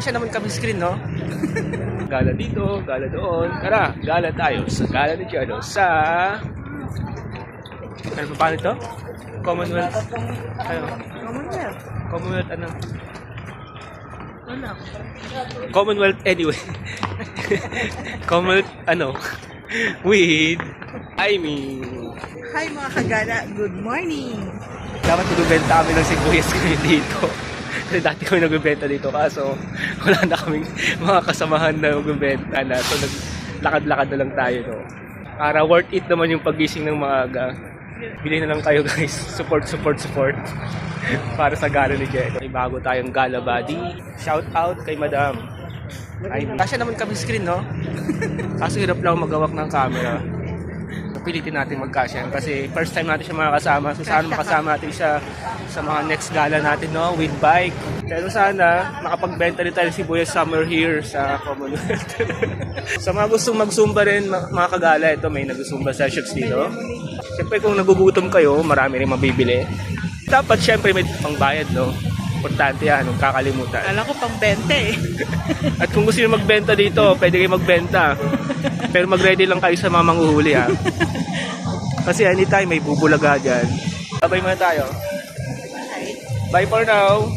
Kasya naman kami screen, no? Gala dito, gala doon. Tara, gala tayo sa gala ni Giano sa... Ano pa paano ito? Commonwealth. Ano? Commonwealth. Commonwealth ano? Ano? Commonwealth anyway. Commonwealth ano? With... I mean... Hi mga kagala, good morning! Dapat nagbibenta kami ng sibuyas kami dito. Kasi dati kami nagbibenta dito kaso wala na kaming mga kasamahan na magbibenta na. So naglakad-lakad na lang tayo. No? Para worth it naman yung pagising ng maaga. Bili na lang kayo guys. Support. Para sa gala ni Jen. May bago tayong gala body. Shout out kay Madam. Ay, kasya naman kami screen, no? Kaso hirap lang magawak ng camera. Pilitin natin magkasya kasi first time natin siya makakasama. So sana makasama natin siya sa mga next gala natin, no? With bike. Pero sana makapagbenta rin tayo sibuyas summer here sa Commonwealth. Sa mga gustong mag-zumba rin, mga kagala, ito may nag-zumba sessions dito. Siyempre kung nagugutom kayo, marami rin mabibili. Dapat siyempre may pangbayad, no? Importante yan, huwag kakalimutan. Alam ko pang 20 eh. At kung gusto nyo magbenta dito, pwede kayo magbenta. Pero mag-ready lang kayo sa mga manghuhuli, ha? Kasi anytime may bubulaga dyan. Babay muna tayo. Bye for now.